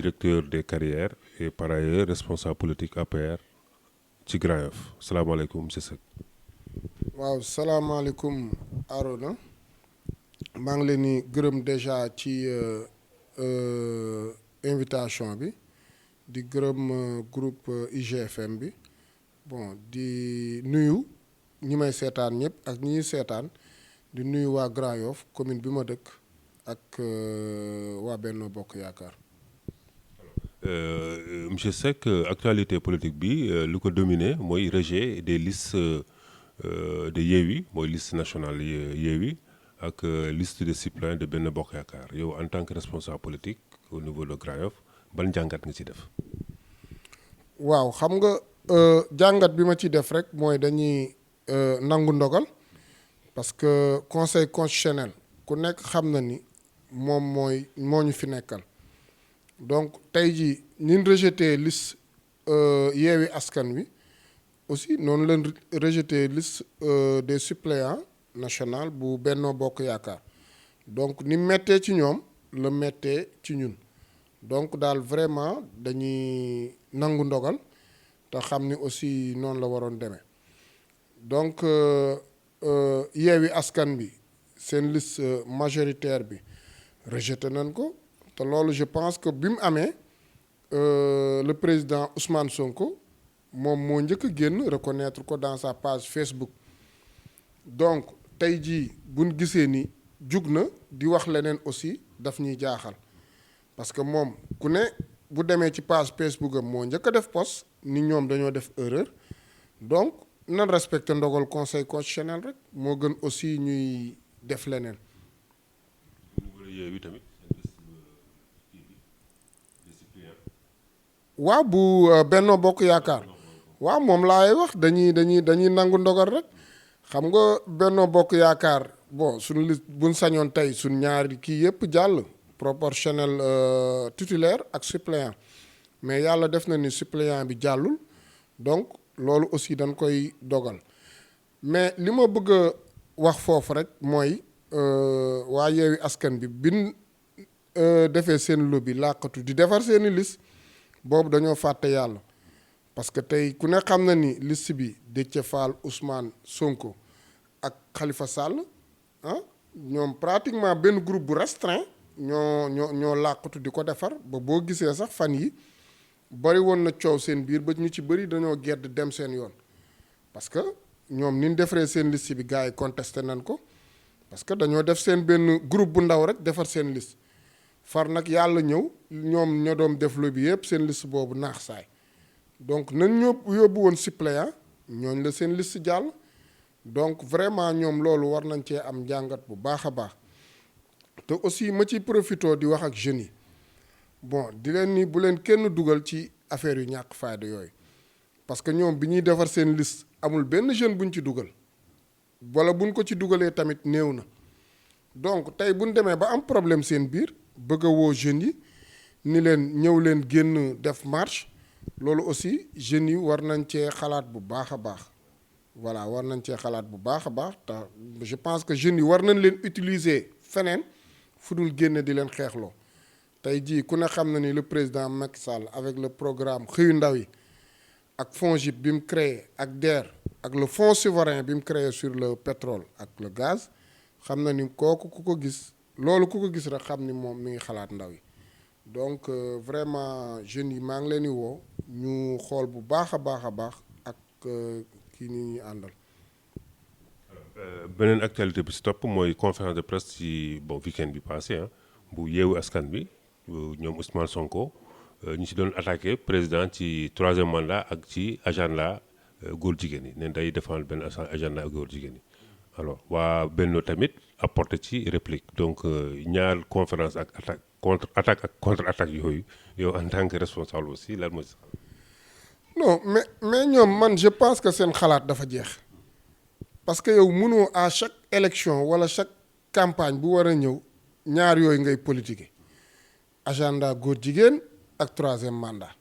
directeur des carrières et par ailleurs responsable politique APR ci Grand Yoff salaamaaleykum monsieur Seck. waaw salaamaaleykum Arona maa ngi leen di gërëm déjà ci invitation bi di gërëm groupe IGFM bi bon di nuyu ñi may seetaan ñëpp ak ñi ñuy seetaan di nuyu waa Grand Yoff commune bi ma dëkk ak waa Benno Bokk Yaakaar. Monsieur Seck actualité politique bi lu ko dominé mooy rejet des listes de Yewwi mooy liste nationale Yewwi ak liste de suppléants de Benno Bokk Yaakaar yow en tant que responsable politique au niveau de Grand Yoff ban jàngat nga ci def. waaw xam nga jàngat bi ma ci def rek mooy dañuy nangu ndogal parce que conseil constitutionnel ku nekk xam na ni moom moo ñu fi nekkal donc tey jii ñun rejeté liste Yewwi Askan Wi aussi noonu leen rejeté liste des suppléants national bu Benno Bokk Yaakaar donc ni mettee ci ñoom la mettee ci ñun donc daal vraiment dañuy nangu ndogal te xam ni aussi noonu la waroon demee donc Yewwi Askan Wi seen liste majoritaire bi rejeté nañ ko te loolu je pense que bi mu amee le président Ousmane Sonko moom moo njëkk a génn reconnaître ko dans sa page Facebook donc tey jii buñ gisee ni jug na di wax leneen aussi daf ñuy jaaxal parce que moom ku ne bu demee ci page Facebook am moo njëkk a def post ni ñoom dañoo def erreur donc nan respecté ndogal conseil constitutionnel rek moo gën aussi ñuy def leneen. waaw bu Benno Bokk Yaakaar waaw moom laay wax dañuy nangu ndogal rek xam nga Benno Bokk Yaakaar bon suñu liste buñ sañoon tey suñ ñaari kii yëpp jàll proportionnel titulaire ak suppléant mais yàlla def na ni suppléant bi jàllul donc loolu aussi dañ koy dogal mais li ma bëgg a wax foofu rek mooy waa Yewwi Askan bi bin defee seen lobby làqatu di defar seeni liste boobu dañoo fàtte yàlla parce que tey ku ne xam na ni liste bi Déthié Fall Ousmane Sonko ak Khalifa Sall ñoom pratiquement benn groupe bu restreint ñoo làqatu di ko defar ba boo gisee sax fan yi bari woon na coow seen biir ba ñu ci bëri dañoo gedd dem seen yoon parce que ñoom ni ñu defaree seen liste bi gars yi contesté nañ ko parce que dañoo def seen benn groupe bu ndaw rek defar seen liste far nag yàlla ñëw ñoom ñoo doon def lobby yëpp seen liste boobu naax saay donc nañ ñoo yóbbu woon suppléant ñooñ la seen liste jàll donc vraiment ñoom loolu war nañ cee am njàngat bu baax a baax te aussi ma ciy profité di wax ak jeunes yi bon di leen ni bu leen kenn dugal ci affaire yu ñàkk fayda yooyu parce que ñoom bi ñuy defar seen liste amul benn jeune buñ ci dugal wala buñ ko ci dugalee tamit néew na donc tey buñ demee ba am problème seen biir bëgg a woo jeunes yi ni leen ñëw leen génn def marche loolu aussi jeunes yi war nañ cee xalaat bu baax a baax voilà war nañ cee xalaat bu baax a baax te je pense que jeunes yi war nañ leen utiliser feneen fu dul génne di leen xeexloo tey jii ku ne xam na ni le président Macky Sall avec le programme xëyu ndaw yi ak FONGIP bi mu créé ak DER ak le fonds souverain bi mu créé sur le pétrole ak le gaz xam na ni kooku ku ko gis loolu ku ko gis rek xam ni moom mi ngi xalaat ndaw yi donc vraiment jeunes yi maa ngi leen di woo ñu xool bu baax a baax a baax ak kii ni ñuy àndal. beneen actualité bi si topp mooy conférence de presse ci weekend bi passé bu Yewwi Askan bi ñoom Ousmane Sonko ñu si doon attaqué président ci 3e mandat ak ci agenda góor jigéen yi ne day défendre benn agenda góor jigéen yi alors waa Benno tamit apporté ci réplique donc ñaar conférence ak attaque ak contre attaque yooyu yow en tant que responsable aussi lan mooy si xalaat. non mais ñoom man je pense que seen xalaat dafa jeex parce que yow mënoo à chaque élection wala chaque campagne bu war a ñëw ñaar yooyu ngay politiquer agenda góor jigéen ak 3e mandat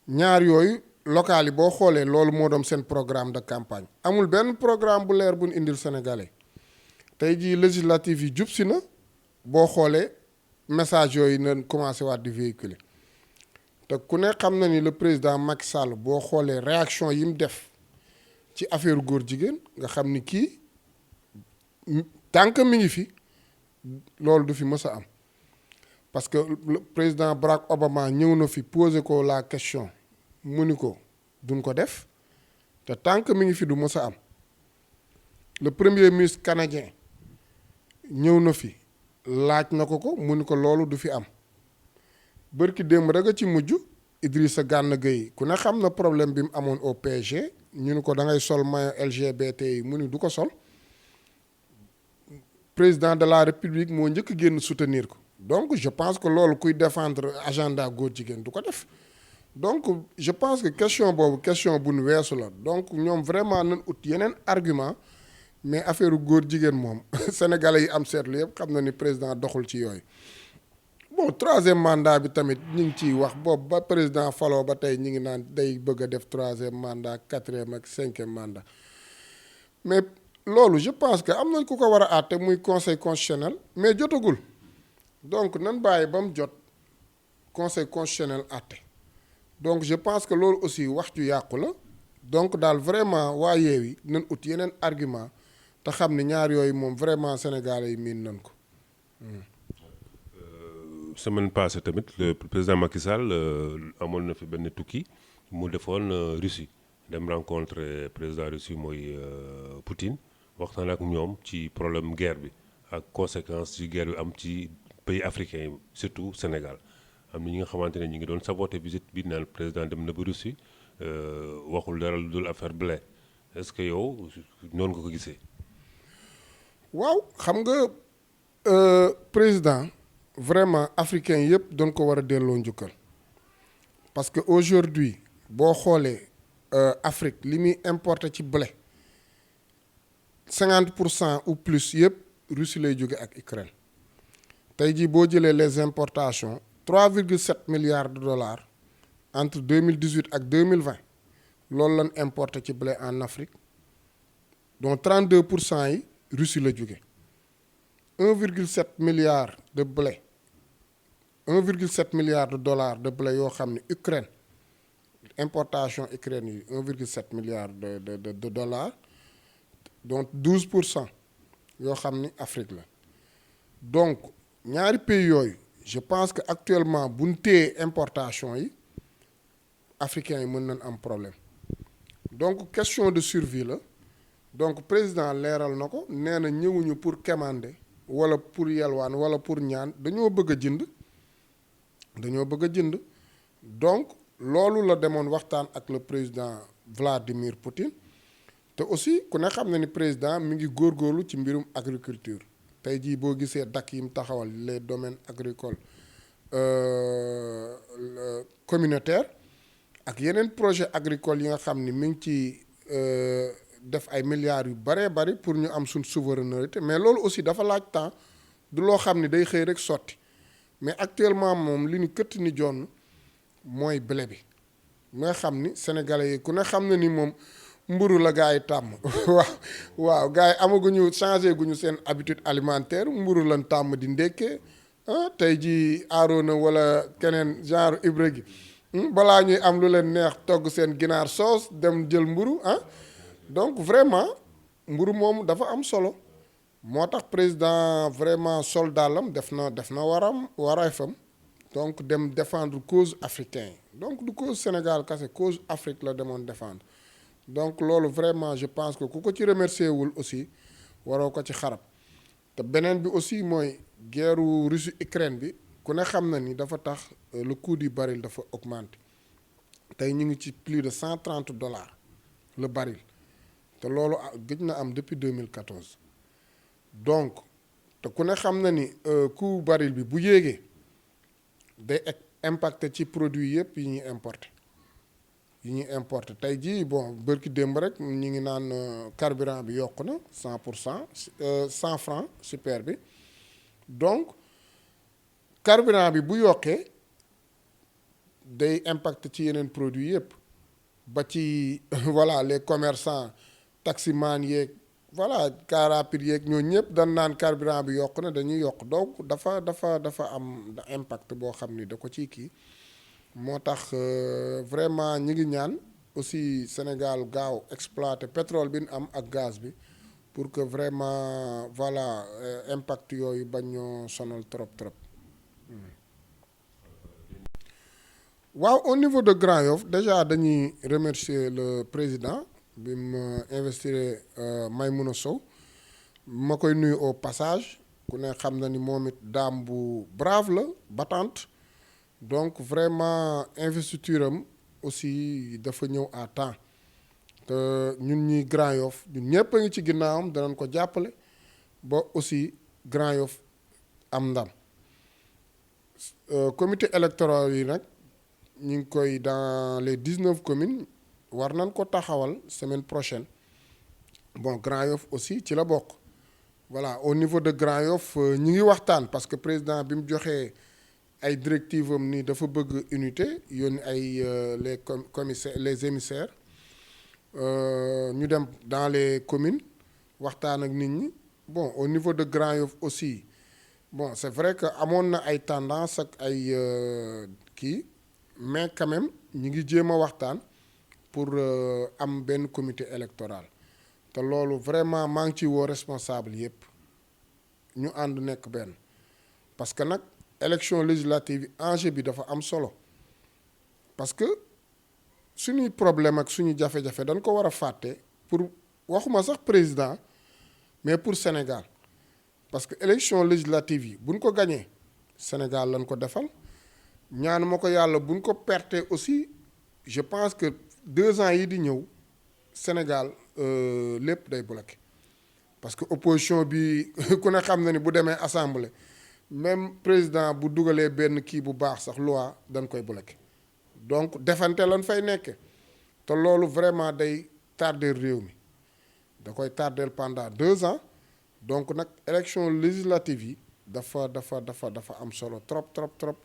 ñaar yooyu local yi boo xoolee loolu moo doon seen programme de campagne amul benn programme bu leer bu ñu indil Sénégalais tey jii législative yi jub si na boo xoolee message yooyu nañ commencé waat di véhiculer te ku ne xam na ni le président Macky Sall boo xoolee réaction yi mu def ci affaire góor jigéen nga xam ni kii tant que mi ngi fi loolu du fi mës a am parce que le président Barack Obama ñëw na fi posé ko la question mu ni ko duñ ko def te tant que mi ngi fi du mës a am le premier ministre canadien ñëw na fi laaj na ko mu ni ko loolu du fi am bërki démb rek a ci mujj Idrissa Gana Gueye ku ne xam na problème bi mu amoon au PSG ñu ni ko da ngay sol maillot LGBT yi mu ni du ko sol président de la république moo njëkk génn soutenir ko donc je pense que loolu kuy défendre agenda góor jigéen du ko def donc je pense que question boobu question bu nu weesu la donc ñoom vraiment nañ ut yeneen argument mais affaire góor jigéen moom sénégalais yi am seetlu yëpp xam na ni président doxul ci yooyu bon troisième mandat bi tamit ñu ngi ciy wax boobu ba président faloo ba tey ñu ngi naan day bëgg a def troisième mandat quatrième ak cinquième mandat mais loolu je pense que am nañ ku ko war a àtte muy conseil constitutionnel mais jotagul donc nan bàyyi ba mu jot conseil constitutionnel àtte donc je pense que loolu aussi wax ju yàqu la donc daal vraiment waa Yewwi nañ ut yeneen argument te xam ne ñaar yooyu moom vraiment sénégalais yi miin nañ ko. Semaine passée tamit le président Macky Sall amoon na fi benn tukki mu defoon Russie dem rencontrer président Russie mooy Poutine waxtaan ak ñoom ci problème guerre bi ak conséquences ci guerre bi am ci pays africains yi surtout Sénégal am na ñi nga xamante ne ñu ngi doon saboter visite bi naan président dem na ba Russie waxul dara lu dul affaire blé est-ce que yow noonu nga ko gisee. waaw xam nga président vraiment africain yëpp doon ko war a delloo njukkal parce que aujourd'hui boo xoolee Afrique li muy importé ci blé 50% ou plus yëpp Russie lay jóge ak Ukraine tey jii boo jëlee les importations 3,7 milliards de dollars entre 2018 ak 2020 loolu lañ importé ci blé en Afrique dont 32% yi Russie la jóge 1,7 milliard de blé 1,7 milliard de dollars de blé yoo xam ne Ukraine importation Ukraine yi 1,7 milliard de dollars donc 12% yoo xam ni Afrique la donc ñaari pays yooyu je pense que actuellement bu ñu téye importation yi africains yi mën nañ am problème donc question de survie la donc président leeral na ko nee na ñëwuñu pour quémander wala pour yelwaan wala pour ñaan dañoo bëgg a jënd donc loolu la demoon waxtaan ak le président Vladimir Poutine te aussi ku ne xam na ni président mi ngi góorgóorlu ci mbirum agriculture tey jii boo gisee dakk yi mu taxawal les domaines agricoles communautaires ak yeneen projet agricole yi nga xam ni mi ngi ci def ay milliards yu baree bari pour ñu am suñ souveraineté mais loolu aussi dafa laaj temps du loo xam ni day xëy rek sotti mais actuellement moom li ñu këtt ni jonn mooy blé bi nga xam ni sénégalais yi ku ne xam na ni moom mburu la gars yi tàmm waaw gars yi amaguñu changé guñu seen habitude alimentaire mburu lan tàmm di ndékkee tey ji Arona wala keneen genre Ibra gi balaa ñuy am lu leen neex togg seen ginaar soos dem jël mburu donc vraiment mburu moom dafa am solo moo tax président vraiment soldaalam def na wareefam donc dem défendre cause africain yi donc du cause Sénégal kese cause Afrique la demoon défendre donc loolu vraiment je pense que ku ko ci remercier wul aussi waroo ko ci xarab te beneen bi aussi mooy guerru Russie Ukraine bi ku ne xam na ni dafa tax le coût du baril dafa augmenté tey ñu ngi ci plus de $130 le baril te loolu gëj na am depuis 2014 donc te ku ne xam na ni coût baril bi bu yéegee day impacté ci produit yëpp yi ñuy importé tey jii bon bërki démb rek ñu ngi naan carburant bi yokku na 100% 100 francs super bi donc carburant bi bu yokkee day impacté ci yeneen produit yëpp ba ci voilà les commerçants taximan yeeg voilà car rapide yeeg ñoo ñëpp dañ naan carburant bi yokk na dañuy yokk donc dafa am impact boo xam ni da ko ciy kii moo tax vraiment ñi ngi ñaan aussi Sénégal gaaw exploiter pétrole bi ñu am ak gaz bi pour que vraiment voilà impact yooyu bañ ñoo sonal trop trop. waaw au niveau de Grand Yoff déjà dañuy remercier le président bi mu investir Maïmouna Sow ma koy nuyu au passage ku ne xam na ni moom it daam bu brave la battante donc vraiment investiture am aussi dafa ñëw à temps te ñun ñi Grand Yoff ñun ñëpp a ngi ci ginnaawam danañ ko jàppale ba aussi Grand Yoff am ndam comité électoral yi nag ñu ngi koy dans les 19 communes war nañ ko taxawal semaine prochaine bon Grand Yoff aussi ci la bokk voilà au niveau de Grand Yoff ñi ngi waxtaan parce que président bi mu joxee ay directives am ni dafa bëgg unité yónni ay les commissaires les émissaires ñu dem dans les communes waxtaan ak nit ñi bon au niveau de Grand Yoff aussi bon c'est vrai que amoon na ay tendance ak ay kii mais quand même ñi ngi jéem a waxtaan pour am benn comité électoral te loolu vraiment maa ngi ciy woo responsable yépp ñu ànd nekk benn parce que nag élection législative yi enjeu bi dafa am solo parce que suñuy problème ak suñu jafe-jafe dañ ko war a fàtte pour waxuma sax président mais pour Sénégal parce que élection législative yi buñ ko gañee Sénégal lañ ko defal ñaanu ma ko yàlla buñ ko perte aussi je pense que 2 ans yi di ñëw Sénégal lépp day bloqué parce que opposition bi ku ne xam na ni bu demee assemblée même président bu dugalee benn kii bu baax sax loi dañ koy bloqué donc defante lan fay nekke te loolu vraiment day tarder réew mi da koy tardeel pendant 2 ans donc nag élection législative yi dafa am solo trop trop trop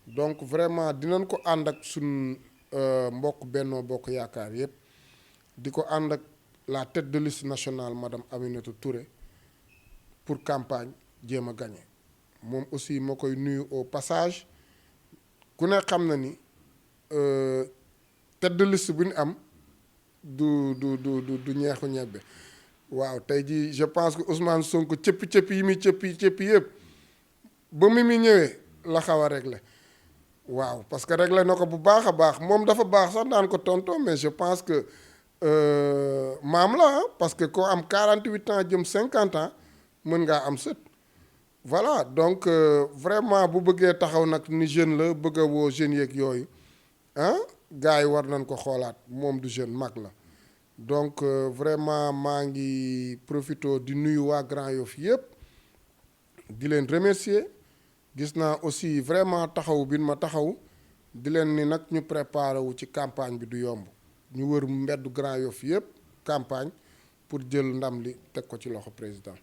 donc vraiment dinañ ko ànd ak suñ mbokk Benno Bokk Yaakaar yépp di ko ànd ak la tête de liste nationale madame Aminata Touré pour campagne jéem a gagné moom aussi ma koy nuyu au passage ku ne xam na ni tête de liste bu ñu am du ñeexu ñebbe waaw tey jii je pense que Ousmane Sonko cëppi yi muy cëppi yëpp ba mu ñëwee la xaw a réglé waaw parce que réglé na ko bu baax a baax moom dafa baax sax daan ko tonto mais je pense que maam la parce que koo am 48 ans jëm 50 ans mën ngaa am sët voilà donc vraiment bu bëggee taxaw nag ni jeune la bëgg a woo jeunes yeeg yooyu gars yi war nañ ko xoolaat moom du jeune mag la donc vraiment maa ngi profito di nuyu waa Grand Yoff yëpp di leen remercier gis naa aussi vraiment taxaw bi ma taxaw di leen ni nag ñu préparé wu ci campagne bi du yomb ñu wër mbeddu Grand Yoff yëpp campagne pour jël ndam li teg ko ci loxo président.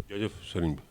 jërëjëf sëriñ bi.